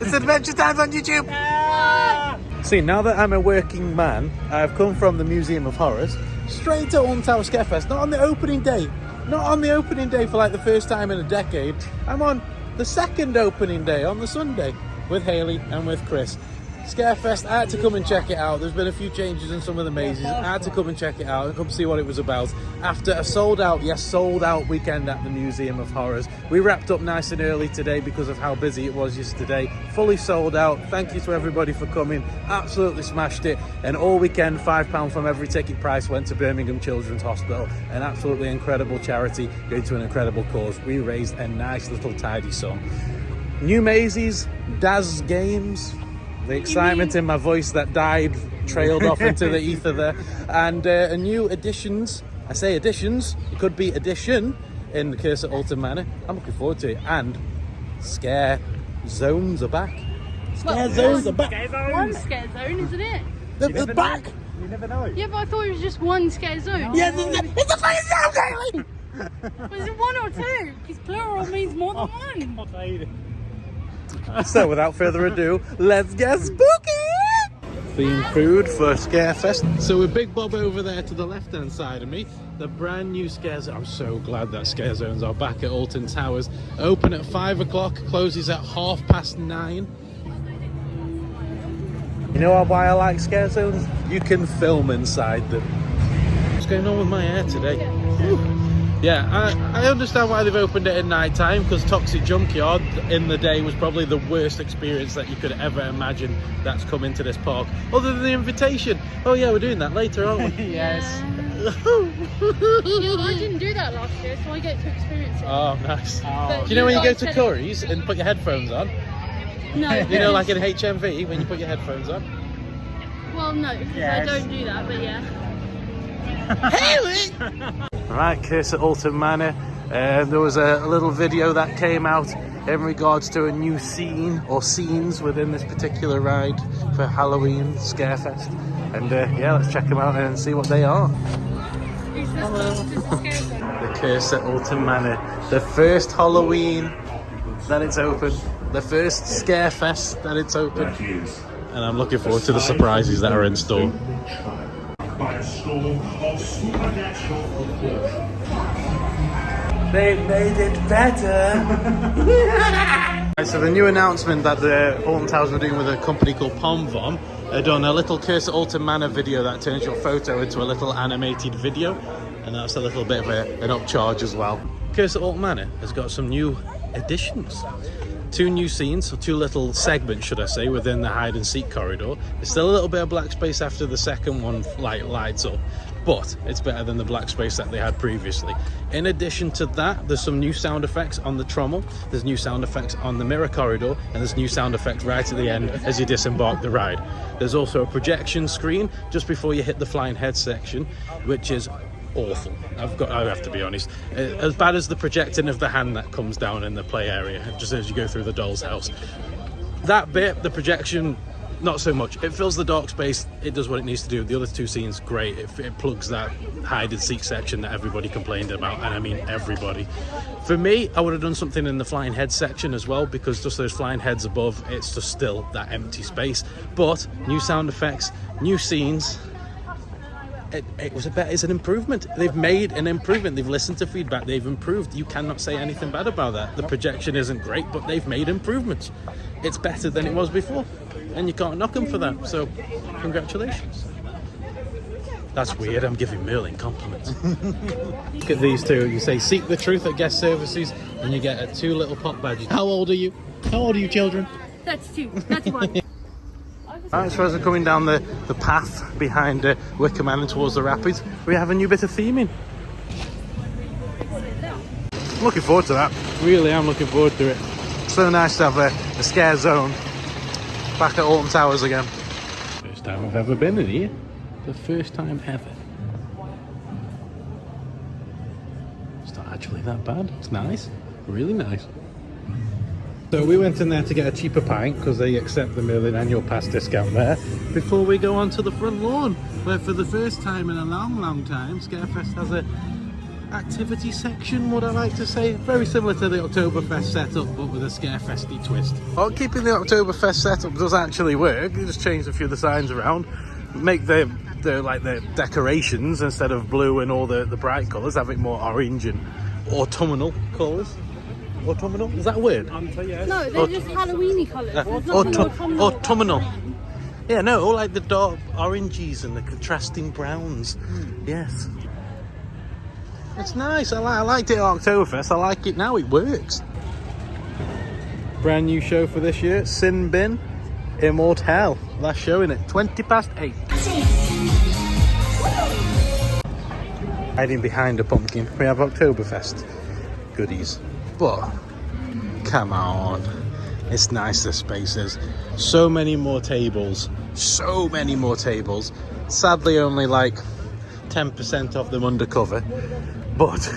It's Adventure Times on YouTube. See, now that I'm a working man, I've come from the Museum of Horrors straight to Alton Towers Scarefest. Not on the opening day. Not on the opening day for like the first time in a decade. I'm on the second opening day on the Sunday with Hayley and with Chris. Scarefest, I had to come and check it out. There's been a few changes in some of the mazes. I had to come and check it out and come see what it was about. After a sold out weekend at the Museum of Horrors. We wrapped up nice and early today because of how busy it was yesterday. Fully sold out. Thank you to everybody for coming. Absolutely smashed it. And all weekend, £5 from every ticket price went to Birmingham Children's Hospital. An absolutely incredible charity going to an incredible cause. We raised a nice little tidy sum. New mazes, Daz Games. The excitement in my voice that died trailed off into the ether there. And a new additions, I say additions, it could be addition in the Curse at Alton Manor. I'm looking forward to it. And scare zones are back. Zones are back. One scare zone, isn't it? They're back. You never know. Yeah, but I thought it was just one scare zone. Oh. Yeah, it's a fucking zone, Kaylee! Was it one or two? Because plural means more than one. So without further ado, let's get spooky! Themed food for Scarefest. So with Big Bob over there to the left hand side of me, the brand new scare zone. I'm so glad that scare zones are back at Alton Towers. Open at 5 o'clock, closes at 9:30. You know why I like scare zones? You can film inside them. What's going on with my hair today? Yeah, I understand why they've opened it at night time, because Toxic Junkyard in the day was probably the worst experience that you could ever imagine that's come into this park, other than the invitation. Oh yeah, we're doing that later, aren't we? Yes. Yeah, I didn't do that last year, so I get to experience it. Oh, nice. But Do you know when you go to said- Curry's and put your headphones on? No. You know, like in HMV, when you put your headphones on? Well, no, because Yes. I don't do that, but yeah. Right, Curse at Alton Manor. There was a little video that came out in regards to a new scene or scenes within this particular ride for Halloween Scarefest. And yeah, let's check them out and see what they are. Is this the scare zone? The Curse at Alton Manor. The first Halloween that it's open. The first Scarefest that it's open. And I'm looking forward to the surprises that are in store. By a storm of supernatural They made it better. So the new announcement that the Alton Towers were doing with a company called Pomvom had done a little Curse at Alton Manor video that turns your photo into a little animated video, and that's a little bit of an upcharge as well. Curse at Alton Manor has got some new additions. 2 new scenes, or 2 little segments, should I say, within the hide and seek corridor. There's still a little bit of black space after the second one lights up, but it's better than the black space that they had previously. In addition to that, there's some new sound effects on the trommel, there's new sound effects on the mirror corridor, and there's new sound effects right at the end as you disembark the ride. There's also a projection screen just before you hit the flying head section, which is awful. I have to be honest. As bad as the projecting of the hand that comes down in the play area just as you go through the doll's house. That bit, the projection, not so much. It fills the dark space, it does what it needs to do. The other 2 scenes, great. It plugs that hide and seek section that everybody complained about, and I mean everybody. For me, I would have done something in the flying head section as well, because just those flying heads above, it's just still that empty space. But new sound effects, new scenes. It's an improvement. They've made an improvement. They've listened to feedback. They've improved. You cannot say anything bad about that. The projection isn't great, but they've made improvements. It's better than it was before, and you can't knock them for that. So, congratulations. That's weird. I'm giving Merlin compliments. Look at these 2. You say seek the truth at guest services, and you get 2 little pop badges. How old are you? How old are you, children? That's 2. That's 1. Alright, so as we're coming down the path behind Wicker Man and towards the rapids, we have a new bit of theming. I'm looking forward to that. Really am looking forward to it. So nice to have a scare zone back at Alton Towers again. First time I've ever been in here. The first time ever. It's not actually that bad. It's nice. Really nice. So we went in there to get a cheaper pint because they accept the Merlin annual pass discount there before we go onto the front lawn, where for the first time in a long time Scarefest has a activity section, would I like to say. Very similar to the Oktoberfest setup, but with a Scarefesty twist. Well, keeping the Oktoberfest setup does actually work. You just change a few of the signs around, make the decorations, instead of blue and all the bright colours, have it more orange and autumnal colours. Autumnal? Is that a word? No, they're just Halloweeny colours. There's nothing autumnal. Yeah, no, all like the dark oranges and the contrasting browns. Yes. It's nice. I liked it at Oktoberfest. I like it now. It works. Brand new show for this year. Sin Bin Immortal. Last show in it. 8:20. Hiding behind a pumpkin. We have Oktoberfest goodies. But come on. It's nice, the spaces. So many more tables. So many more tables. Sadly, only like 10% of them undercover. But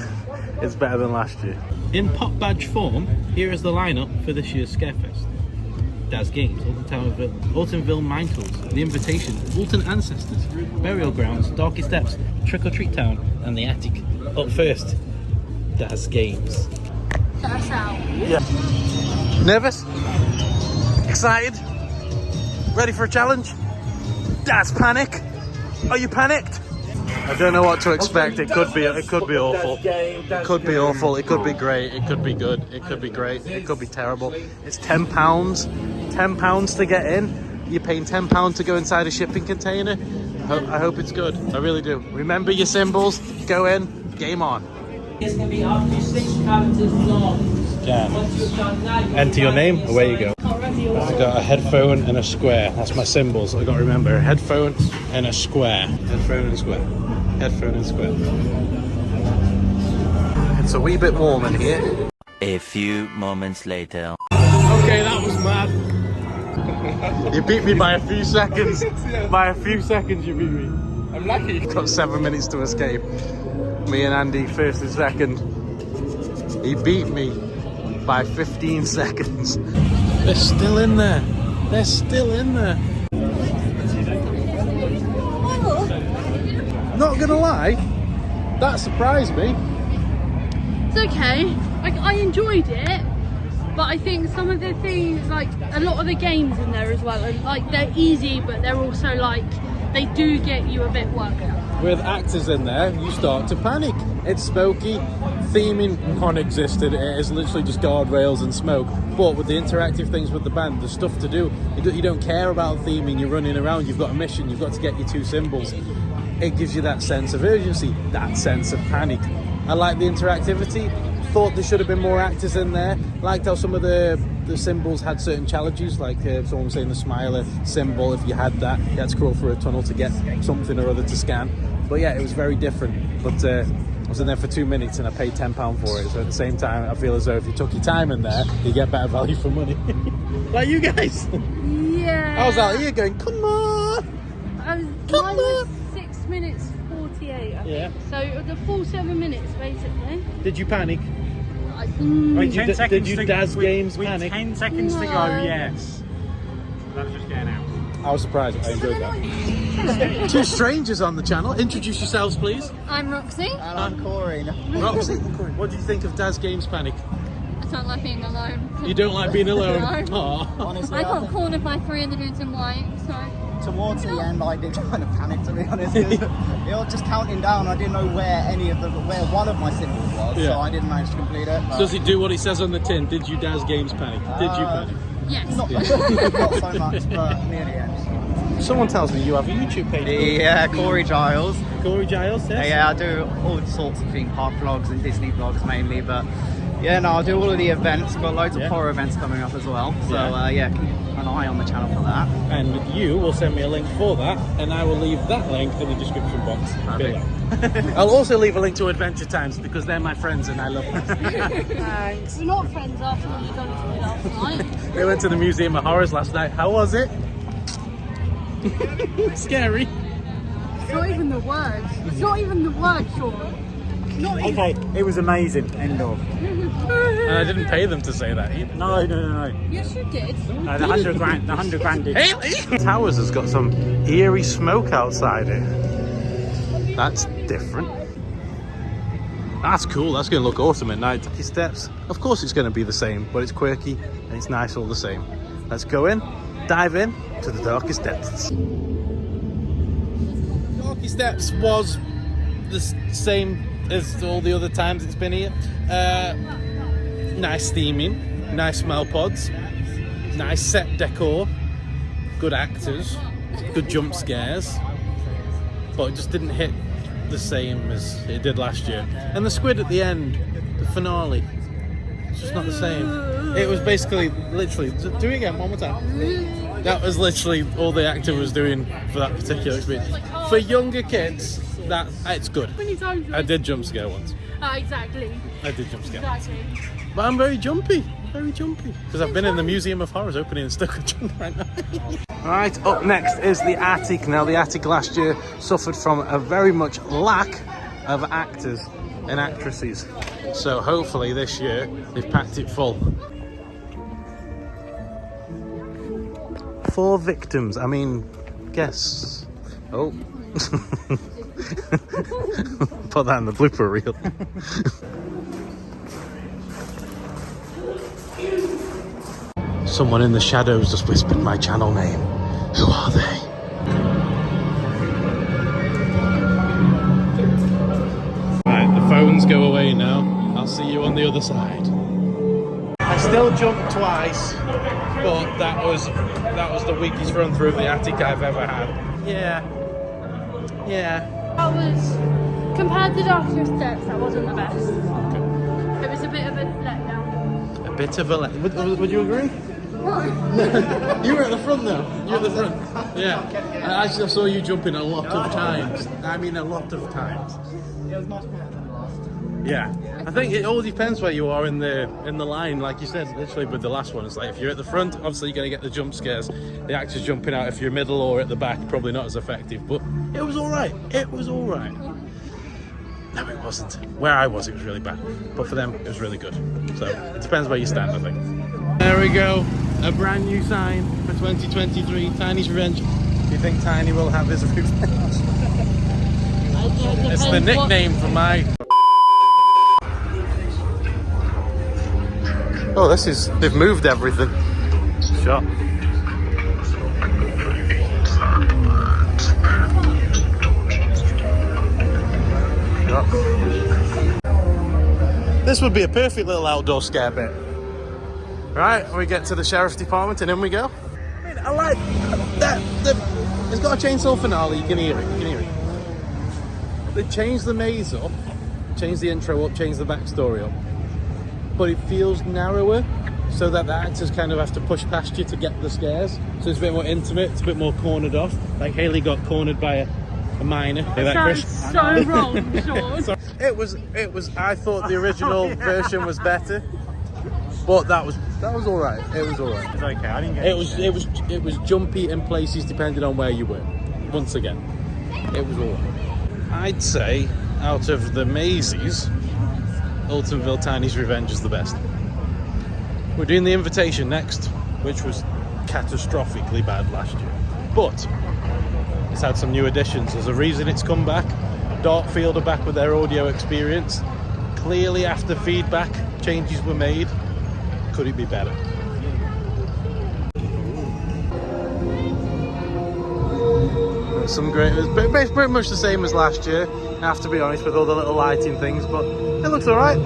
it's better than last year. In pop badge form, here is the lineup for this year's Scarefest. Daz Games, Altonville Mines, The Invitation, Alton Ancestors, Burial Grounds, Darky Steps, Trick or Treat Town, and the Attic. Up first, Daz Games. That's out. Yeah. Nervous? Excited? Ready for a challenge? Daz panic? Are you panicked? I don't know what to expect. It could be awful. It could be awful. It could be great. It could be good. It could be great. It could be terrible. It's £10. £10 to get in. You're paying £10 to go inside a shipping container. I hope it's good. I really do. Remember your symbols. Go in. Game on. It's going to be up to 6 characters long. Scan. Once you've done that, Enter your name. Away you go. I've got a headphone and a square. That's my symbols. I've got to remember. A headphone and a square. Headphone and square. Headphone and square. It's a wee bit warm in here. A few moments later. Okay, that was mad. You beat me by a few seconds. By a few seconds you beat me. I'm lucky. Got 7 minutes to escape. Me and Andy first and second. He beat me by 15 seconds. They're still in there. They're still in there. Not gonna lie, that surprised me. It's okay. Like, I enjoyed it, but I think some of the things, like a lot of the games in there as well, are, like, they're easy, but they're also like they do get you a bit worked up. With actors in there, you start to panic. It's smoky, theming non-existent. It is literally just guardrails and smoke. But with the interactive things with the band, there's stuff to do. You don't care about theming. You're running around. You've got a mission. You've got to get your 2 symbols. It gives you that sense of urgency, that sense of panic. I like the interactivity. Thought there should have been more actors in there. Liked how some of the symbols had certain challenges, like someone was saying the smiler symbol. If you had that, you had to crawl through a tunnel to get something or other to scan. But yeah, it was very different. But I was in there for 2 minutes and I paid £10 for it. So at the same time, I feel as though if you took your time in there, you get better value for money. Like you guys. Yeah. I was out here going, come on. Mine was 6 minutes 48, I think. So the full 7 minutes, basically. Did you panic? Wait, 10 seconds Did you to Daz Games panic? 10 seconds to go, yes. That's just getting out. I was surprised. I enjoyed that. 2 strangers on the channel. Introduce yourselves, please. I'm Roxy. And I'm Corey. Roxy, what do you think of Daz Games Panic? I don't like being alone. You don't like being alone? No. Aw. Honestly, I I got think cornered by 3 other dudes in white, so... towards the end I did kind of panic, to be honest. They were just counting down. I didn't know where where one of my symbols was, Yeah. so I didn't manage to complete it. but- Does it do what it says on the tin? Did you Daz Games Panic? Did you panic? Yes. Not, not so much, but near the end. Someone tells me you have a YouTube page. Yeah, Corey Giles. Corey Giles, yes? Yeah, I do all sorts of things, park vlogs and Disney vlogs mainly, but yeah, no, I do all of the events. Got loads of horror events coming up as well, so keep an eye on the channel for that. And you will send me a link for that, and I will leave that link in the description box below. I'll also leave a link to Adventure Times because they're my friends and I love them. Thanks. We're not friends after what you done to me last night. We went to the Museum of Horrors last night. How was it? Scary. It's not even the word. It's not even the word, Sean. Not even. Okay, it was amazing. End of. And I didn't pay them to say that either. No. Yes, you did. The 100 grand. The 100 grand did. Haley! Towers has got some eerie smoke outside it. That's different. That's cool. That's going to look awesome at night. Darky Steps. Of course it's going to be the same, but it's quirky and it's nice all the same. Let's go in, dive in to the Darkest Depths. Darkest Depths was the same as all the other times it's been here. Nice theming, nice smell pods, nice set decor, good actors, good jump scares, but it just didn't hit the same as it did last year. And the squid at the end, the finale, it's just not the same. It was basically, literally, do it again one more time. That was literally all the actor was doing for that particular experience. For younger kids, that it's good. Many times. I did jump scare once. Exactly. I did jump scare. Exactly. But I'm very jumpy, because I've been in the Museum of Horrors opening and stuck with jump right now. Right, up next is the attic. Now, the attic last year suffered from a very much lack of actors and actresses. So hopefully this year they've packed it full. 4 victims. I mean, guess. Oh. Put that in the blooper reel. Someone in the shadows just whispered my channel name. Who are they? Right, the phones go away now. I'll see you on the other side. I still jumped twice, but that was the weakest run through the attic I've ever had. Yeah. That was, compared to Darkest Depths, that wasn't the best. It was a bit of a letdown. A bit of a would you agree? You were at the front though. You're at the front. Yeah. I actually saw you jumping a lot of times. I mean, a lot of times. It was much better than the last. Yeah. I think it all depends where you are in the line. Like you said, literally with the last one, it's like if you're at the front, obviously you're going to get the jump scares. The actors jumping out. If you're middle or at the back, probably not as effective. But it was all right. It was all right. No, it wasn't. Where I was, it was really bad. But for them, it was really good. So it depends where you stand, I think. There we go. A brand new sign for 2023. Tiny's Revenge. Do you think Tiny will have his revenge? It's the nickname for my... Oh, they've moved everything. Shot. This would be a perfect little outdoor scare bit. Right, we get to the sheriff's department and in we go. I like that. It's got a chainsaw finale, you can hear it. They changed the maze up, changed the intro up, changed the backstory up. But it feels narrower, so that the actors kind of have to push past you to get the scares. So it's a bit more intimate, it's a bit more cornered off. Like Haley got cornered by a miner. Sounds so wrong, Sean. It was. I thought the original version was better, but that was all right. It was all right. It's okay. I didn't get It was jumpy in places depending on where you were. Once again, it was all right. I'd say out of the mazes, Altonville Tiny's Revenge is the best. We're doing the Invitation next, which was catastrophically bad last year, but it's had some new additions. There's a reason it's come back. Darkfield are back with their audio experience. Clearly, after feedback, changes were made. Could it be better? Some great. It's pretty much the same as last year. I have to be honest, with all the little lighting things, but it looks all right.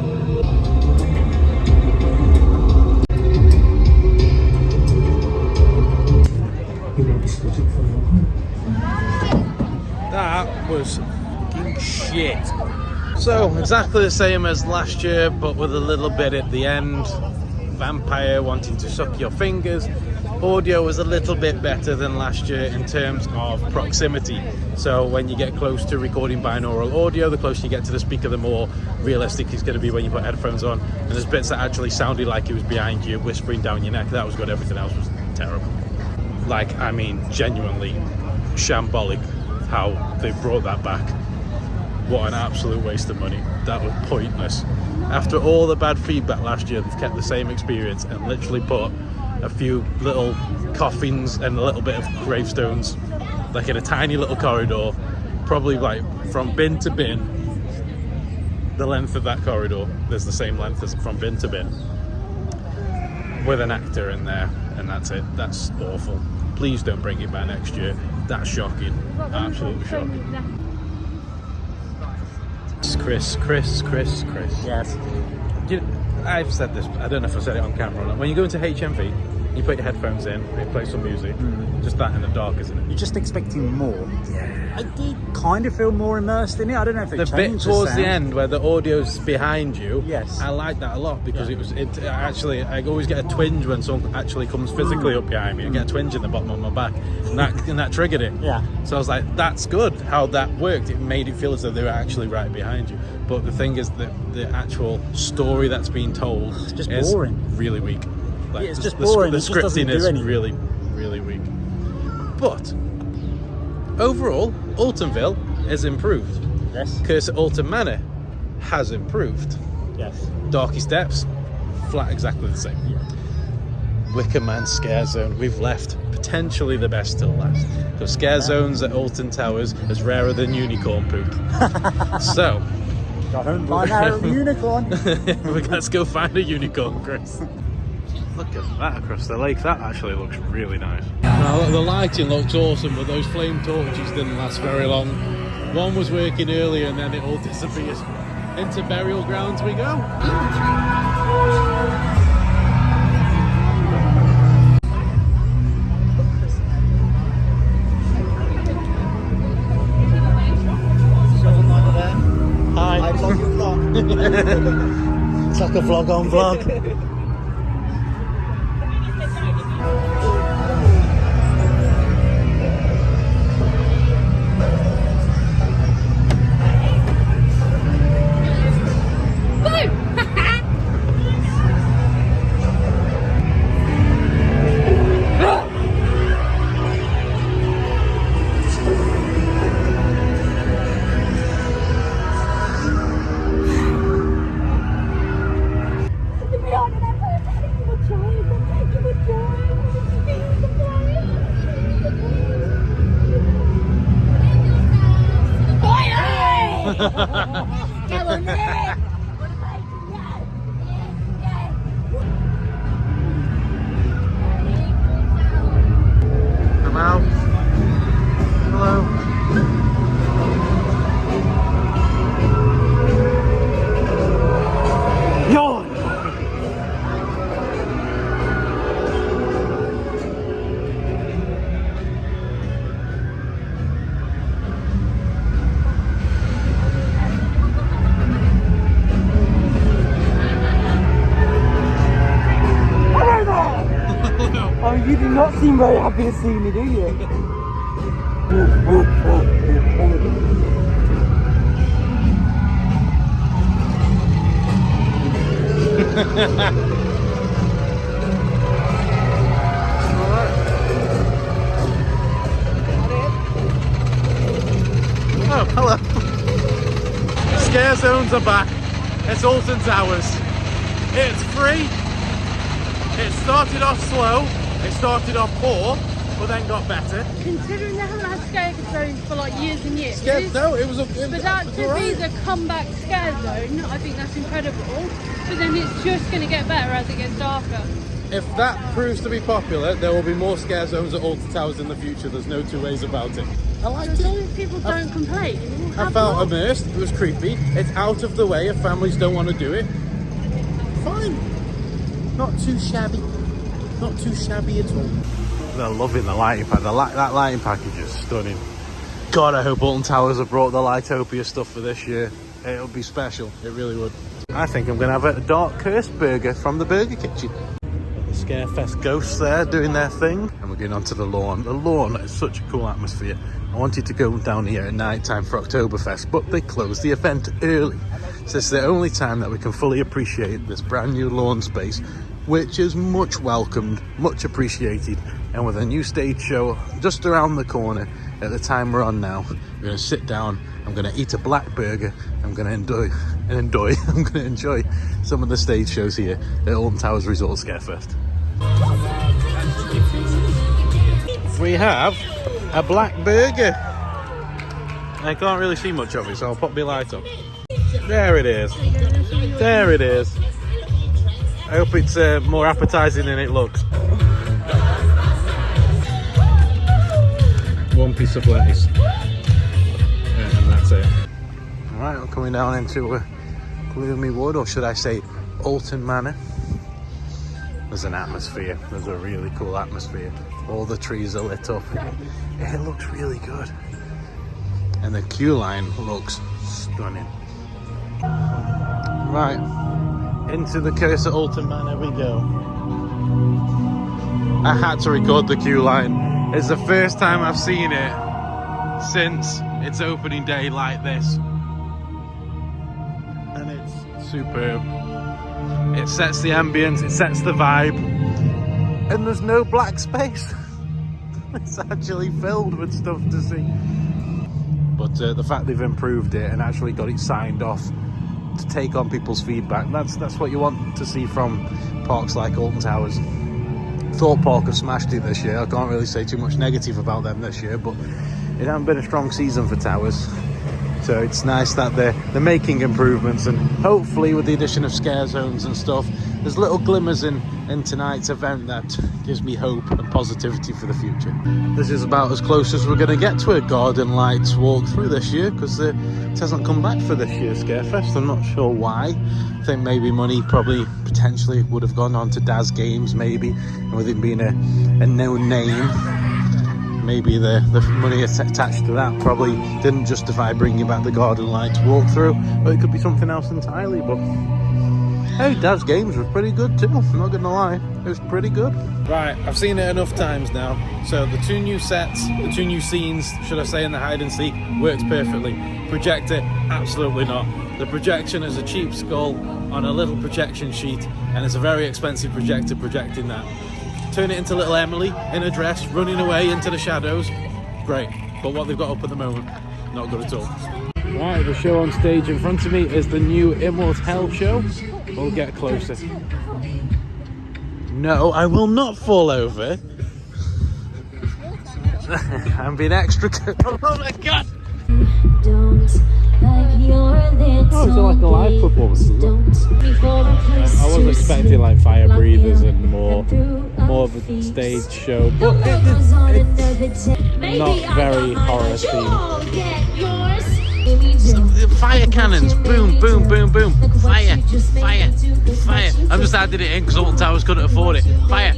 That was fucking shit. So, exactly the same as last year, but with a little bit at the end. Vampire wanting to suck your fingers. Audio was a little bit better than last year in terms of proximity. So when you get close to recording binaural audio, the closer you get to the speaker, the more realistic it's going to be when you put headphones on. And there's bits that actually sounded like it was behind you, whispering down your neck. That was good. Everything else was terrible. Like, I mean, genuinely shambolic how they brought that back. What an absolute waste of money. That was pointless. After all the bad feedback last year, they've kept the same experience and literally put a few little coffins and a little bit of gravestones, like in a tiny little corridor, probably like from bin to bin, the length of that corridor is the same length as from bin to bin, with an actor in there, and that's it. That's awful. Please don't bring it back next year. That's shocking. Absolutely shocking. Chris. Yes. I've said this, I don't know if I said it on camera or not. When you go into HMV, you put your headphones in, you play some music, just that in the dark, isn't it? You're just expecting more. Yeah. I did kind of feel more immersed in it. I don't know if it The changed bit towards sound. the end where the audio's behind you, Yes. I like that a lot because it actually, I always get a twinge when someone actually comes physically up behind me. I get a twinge in the bottom of my back, and that triggered it. Yeah. So I was like, that's good how that worked. It made it feel as though they were actually right behind you. But the thing is that the actual story that's being told just is boring. really weak. Like, Yeah, it's just boring. The It just doesn't scripting do is anything. really, really weak. But overall, Altonville is improved. Yes. Curse at Alton Manor has improved. Yes. Darky Steps, flat exactly the same. Wicker Man Scare Zone, we've left potentially the best till last. Because Scare Zones at Alton Towers is rarer than unicorn poop. So, Don't find out a unicorn. let's go find a unicorn, Chris. Look at that across the lake, that actually looks really nice. Now, the lighting looks awesome, but those flame torches didn't last very long. One was working earlier and then it all disappeared. Into burial grounds we go. Hi. I vlog your vlog. It's like a vlog on vlog. Come out. Hello. Yawn. Oh, you do not seem very happy to see me, do you? Oh, hello. Scare zones are back. It's Alton Towers. It's free. It started off slow. It started off poor, but then got better. Considering they haven't had scare zones for like years and years. No, it was a. For that to be the comeback scare zone, I think that's incredible. But then it's just going to get better as it gets darker. If that proves to be popular, there will be more scare zones at Alton Towers in the future. There's no two ways about it. I liked As long it. as people don't complain. I have felt more. immersed. It was creepy. It's out of the way if families don't want to do it. Fine. Not too shabby. Not too shabby at all. They're loving the lighting pack. That lighting package is stunning. God, I hope Alton Towers have brought the Lightopia stuff for this year. It'll be special. It really would. I think I'm going to have a dark cursed burger from the Burger Kitchen. The Scarefest ghosts there doing their thing. And we're going onto the lawn. The lawn is such a cool atmosphere. I wanted to go down here at night time for Oktoberfest, but they closed the event early. So it's the only time that we can fully appreciate this brand new lawn space, which is much welcomed, much appreciated. And with a new stage show just around the corner at the time we're on now, we're going to sit down, I'm going to eat a black burger, I'm going to enjoy some of the stage shows here at Alton Towers Resort Scarefest. We have a black burger. I can't really see much of it, so I'll pop my light on. There it is. There it is. I hope it's more appetizing than it looks. One piece of lettuce. And that's it. Alright, we're coming down into Gloomy Wood, or should I say Alton Manor. There's an atmosphere. There's a really cool atmosphere. All the trees are lit up. It looks really good. And the queue line looks stunning. Right, into the Curse at Alton Manor we go. I had to record the queue line. It's the first time I've seen it since its opening day like this. And it's superb. It sets the ambience, it sets the vibe. And there's no black space. It's actually filled with stuff to see. But the fact they've improved it and actually got it signed off to take on people's feedback, that's what you want to see from parks like Alton Towers. Thorpe Park have smashed it this year. I can't really say too much negative about them this year, but it hasn't been a strong season for Towers. So it's nice that they're making improvements, and hopefully with the addition of scare zones and stuff, there's little glimmers in tonight's event that gives me hope and positivity for the future. This is about as close as we're going to get to a Garden Lights walkthrough this year, because it hasn't come back for this year's Scarefest. I'm not sure why. I think maybe money probably potentially would have gone on to Daz Games, maybe, and with it being a known name, maybe the money attached to that probably didn't justify bringing back the Garden Lights walkthrough, but it could be something else entirely. But hey, Daz Games was pretty good too, I'm not gonna lie, it was pretty good. Right, I've seen it enough times now, so the two new sets, the two new scenes, should I say, in the hide and seek, works perfectly. Projector, absolutely not. The projection is a cheap skull on a little projection sheet, and it's a very expensive projector projecting that. Turn it into little Emily in a dress running away into the shadows, great. But what they've got up at the moment, not good at all. Right, the show on stage in front of me is the new Immortel show. We'll get closer. No, I will not fall over. I'm being extra careful. Oh my god! Oh, it's like a live performance. I was expecting like fire breathers and more of a stage show, but it's not very horror themed. Fire cannons, boom, boom, boom, boom. Fire, fire, fire. I'm just adding it in because Alton Towers couldn't afford it. Fire,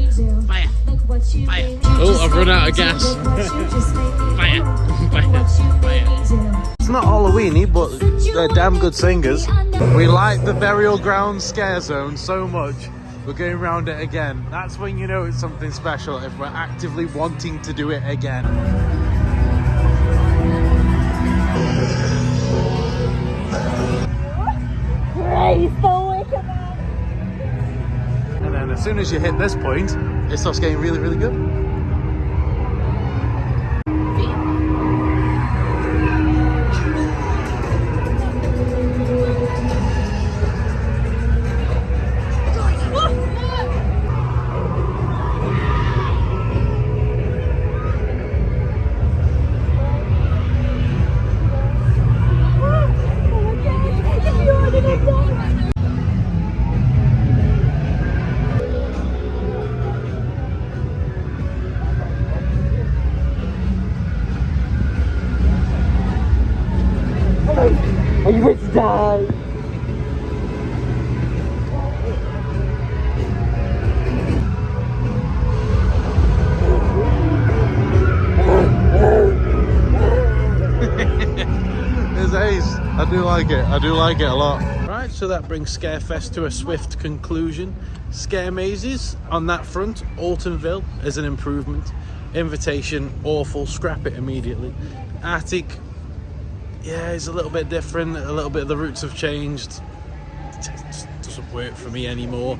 fire, fire. Oh, I've run out of gas. Fire, fire, fire. It's not Halloweeny, but they're damn good singers. We like the Burial Ground scare zone so much, we're going around it again. That's when you know it's something special, if we're actively wanting to do it again. And then as soon as you hit this point, it starts getting really, really good. Are you ready to die? It's ace. I do like it. I do like it a lot. Right, so that brings Scarefest to a swift conclusion. Scare mazes on that front. Altonville is an improvement. Invitation, awful. Scrap it immediately. Attic, yeah, it's a little bit different. A little bit of the routes have changed. It just doesn't work for me anymore.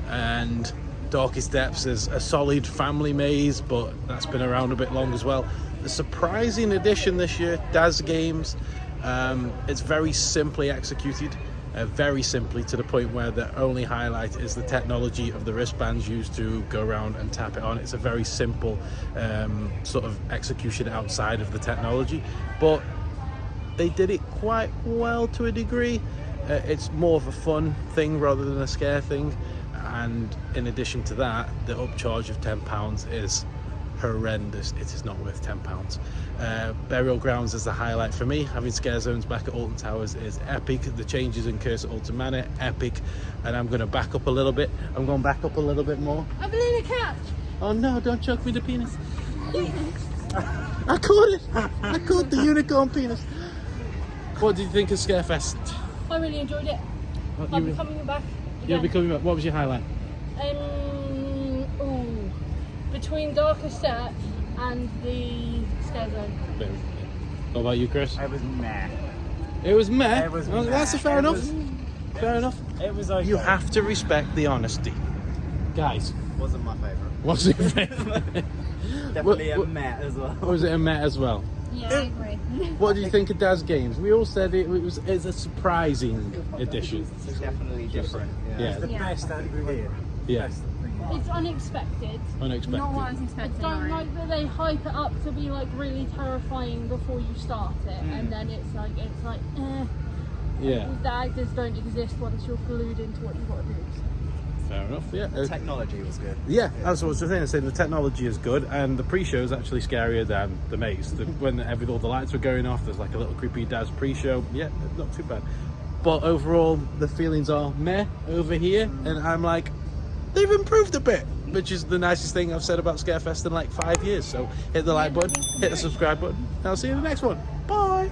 And Darkest Depths is a solid family maze, but that's been around a bit long as well. The surprising addition this year, Daz Games. It's very simply executed, very simply, to the point where the only highlight is the technology of the wristbands used to go around and tap it on. It's a very simple sort of execution outside of the technology, but they did it quite well to a degree. It's more of a fun thing rather than a scare thing, and in addition to that, the upcharge of £10 is horrendous. It is not worth £10. Burial Grounds is the highlight for me. Having scare zones back at Alton Towers is epic. The changes in Curse at Alton Manor, epic. And I'm going to back up a little bit. I'm going back up a little bit more. I believe a catch. Oh no, don't choke me the penis. I caught it. I caught the unicorn penis. What did you think of Scarefest? I really enjoyed it. What, I'll be coming back. You'll be coming back. What was your highlight? Between Darkest Set and the Scare Zone. What about you, Chris? It was meh. It was meh. It was Oh, meh. that's fair It enough. was- Fair enough. It was okay. You have to respect the honesty, guys. Wasn't my favourite. What's your favourite? Definitely a What- meh as well. Or was it a Met as well? Yeah, I agree. What did you think of Daz Games? We all said it's a surprising addition. It's definitely different. Yeah. The best out of here. Yeah, It's unexpected. unexpected. Not what I was I expecting. don't like that they hype it up to be like really terrifying before you start it, and then it's like Yeah, the actors don't exist once you're glued into what you've got to do. fair enough. Yeah, Technology was good. yeah. That's what I was saying. The technology is good, and the pre-show is actually scarier than the maze. When all the lights were going off, there's like a little creepy Daz pre-show. Yeah, not too bad. But overall, the feelings are meh over here, and I'm like, they've improved a bit, which is the nicest thing I've said about Scarefest in like 5 years. So hit the like button, hit the subscribe button, and I'll see you in the next one. Bye.